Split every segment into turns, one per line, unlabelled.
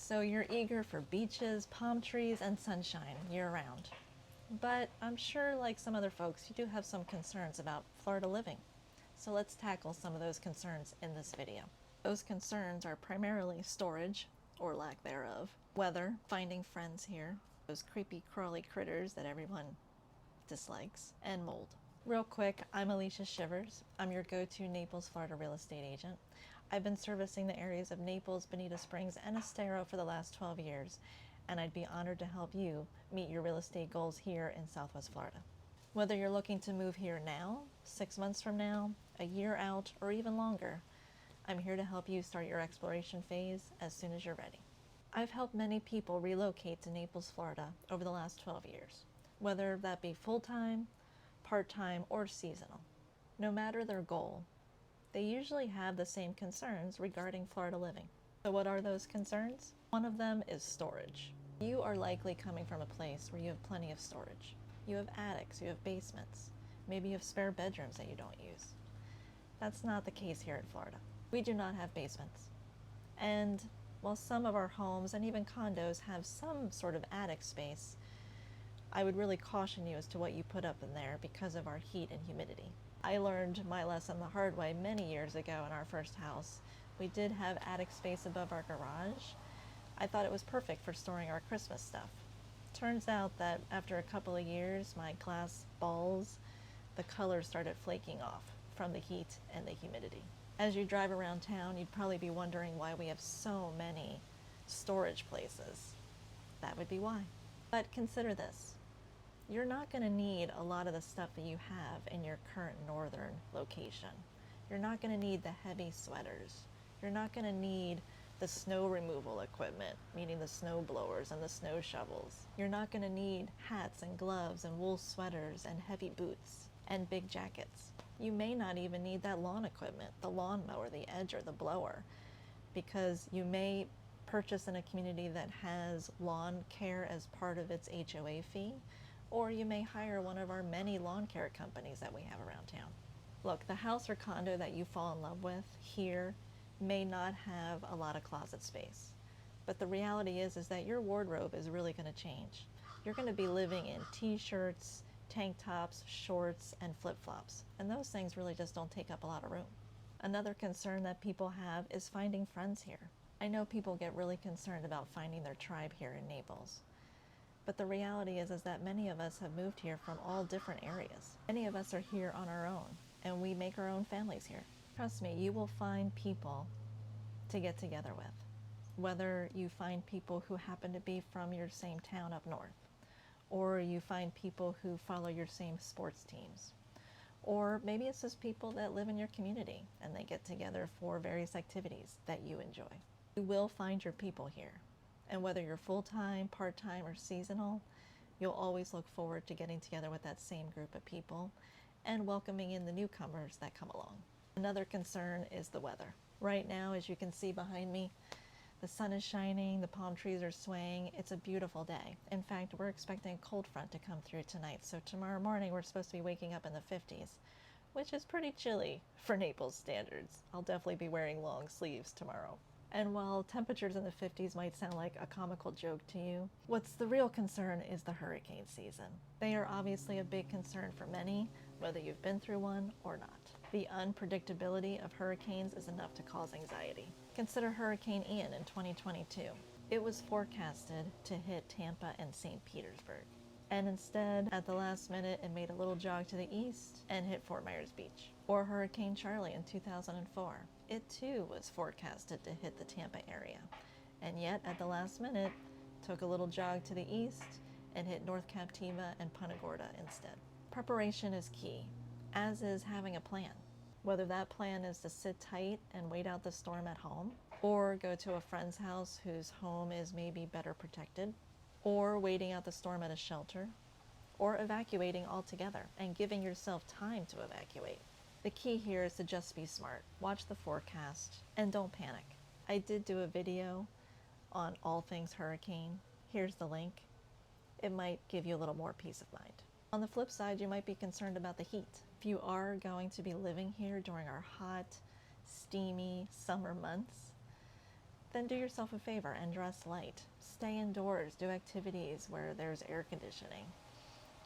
So you're eager for beaches, palm trees, and sunshine year-round. But I'm sure, like some other folks, you do have some concerns about Florida living. So let's tackle some of those concerns in this video. Those concerns are primarily storage, or lack thereof, weather, finding friends here, those creepy crawly critters that everyone dislikes, and mold. Real quick, I'm Alicia Shivers. I'm your go-to Naples, Florida real estate agent. I've been servicing the areas of Naples, Bonita Springs, and Estero for the last 12 years, and I'd be honored to help you meet your real estate goals here in Southwest Florida. Whether you're looking to move here now, 6 months from now, a year out, or even longer, I'm here to help you start your exploration phase as soon as you're ready. I've helped many people relocate to Naples, Florida over the last 12 years, whether that be full-time, part-time, or seasonal. No matter their goal, they usually have the same concerns regarding Florida living. So what are those concerns? One of them is storage. You are likely coming from a place where you have plenty of storage. You have attics, you have basements, maybe you have spare bedrooms that you don't use. That's not the case here in Florida. We do not have basements. And while some of our homes and even condos have some sort of attic space, I would really caution you as to what you put up in there because of our heat and humidity. I learned my lesson the hard way many years ago in our first house. We did have attic space above our garage. I thought it was perfect for storing our Christmas stuff. Turns out that after a couple of years, my glass balls, the color started flaking off from the heat and the humidity. As you drive around town, you'd probably be wondering why we have so many storage places. That would be why. But consider this. You're not going to need a lot of the stuff that you have in your current northern location. You're not going to need the heavy sweaters. You're not going to need the snow removal equipment, meaning the snow blowers and the snow shovels. You're not going to need hats and gloves and wool sweaters and heavy boots and big jackets. You may not even need that lawn equipment, the lawnmower, the edger, the blower, because you may purchase in a community that has lawn care as part of its HOA fee, or you may hire one of our many lawn care companies that we have around town. Look, the house or condo that you fall in love with here may not have a lot of closet space, but the reality is that your wardrobe is really going to change. You're going to be living in t-shirts, tank tops, shorts, and flip-flops, and those things really just don't take up a lot of room. Another concern that people have is finding friends here. I know people get really concerned about finding their tribe here in Naples. But the reality is that many of us have moved here from all different areas. Many of us are here on our own, and we make our own families here. Trust me, you will find people to get together with. Whether you find people who happen to be from your same town up north, or you find people who follow your same sports teams, or maybe it's just people that live in your community and they get together for various activities that you enjoy. You will find your people here. And whether you're full-time, part-time, or seasonal, you'll always look forward to getting together with that same group of people and welcoming in the newcomers that come along. Another concern is the weather. Right now, as you can see behind me, the sun is shining, the palm trees are swaying. It's a beautiful day. In fact, we're expecting a cold front to come through tonight, so tomorrow morning we're supposed to be waking up in the 50s, which is pretty chilly for Naples standards. I'll definitely be wearing long sleeves tomorrow. And while temperatures in the 50s might sound like a comical joke to you, what's the real concern is the hurricane season. They are obviously a big concern for many, whether you've been through one or not. The unpredictability of hurricanes is enough to cause anxiety. Consider Hurricane Ian in 2022. It was forecasted to hit Tampa and St. Petersburg. And instead, at the last minute, it made a little jog to the east and hit Fort Myers Beach. Or Hurricane Charlie in 2004. It too was forecasted to hit the Tampa area, and yet at the last minute, took a little jog to the east and hit North Captiva and Punta Gorda instead. Preparation is key, as is having a plan. Whether that plan is to sit tight and wait out the storm at home, or go to a friend's house whose home is maybe better protected, or waiting out the storm at a shelter, or evacuating altogether and giving yourself time to evacuate. The key here is to just be smart, watch the forecast, and don't panic. I did do a video on all things hurricane. Here's the link. It might give you a little more peace of mind. On the flip side, you might be concerned about the heat. If you are going to be living here during our hot, steamy summer months, then do yourself a favor and dress light. Stay indoors, do activities where there's air conditioning.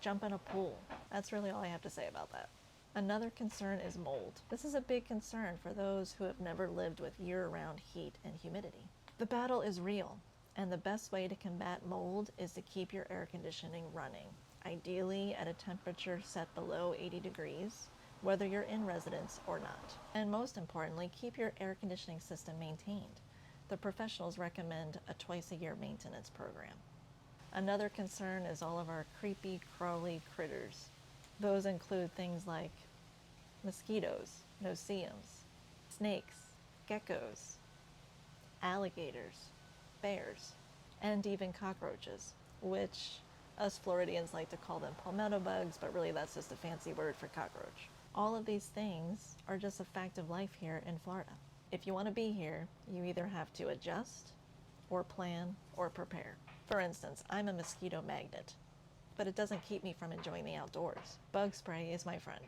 Jump in a pool. That's really all I have to say about that. Another concern is mold. This is a big concern for those who have never lived with year-round heat and humidity. The battle is real, and the best way to combat mold is to keep your air conditioning running, ideally at a temperature set below 80 degrees, whether you're in residence or not. And most importantly, keep your air conditioning system maintained. The professionals recommend a twice-a-year maintenance program. Another concern is all of our creepy, crawly critters. Those include things like mosquitoes, no-see-ums, snakes, geckos, alligators, bears, and even cockroaches, which us Floridians like to call them palmetto bugs, but really that's just a fancy word for cockroach. All of these things are just a fact of life here in Florida. If you want to be here, you either have to adjust, or plan, or prepare. For instance, I'm a mosquito magnet, but it doesn't keep me from enjoying the outdoors. Bug spray is my friend.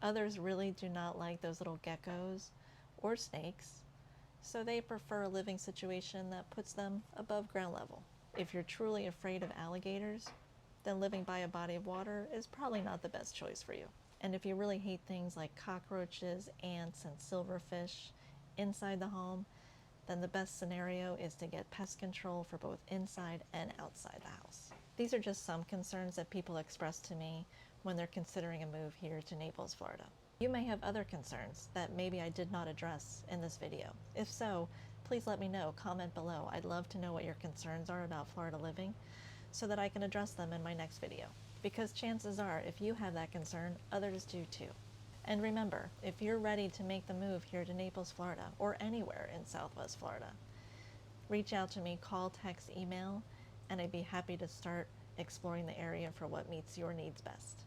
Others really do not like those little geckos or snakes, so they prefer a living situation that puts them above ground level. If you're truly afraid of alligators, then living by a body of water is probably not the best choice for you. And if you really hate things like cockroaches, ants, and silverfish inside the home, then the best scenario is to get pest control for both inside and outside the house. These are just some concerns that people express to me when they're considering a move here to Naples, Florida. You may have other concerns that maybe I did not address in this video. If so, please let me know, comment below. I'd love to know what your concerns are about Florida living so that I can address them in my next video. Because chances are, if you have that concern, others do too. And remember, if you're ready to make the move here to Naples, Florida, or anywhere in Southwest Florida, reach out to me, call, text, email, and I'd be happy to start exploring the area for what meets your needs best.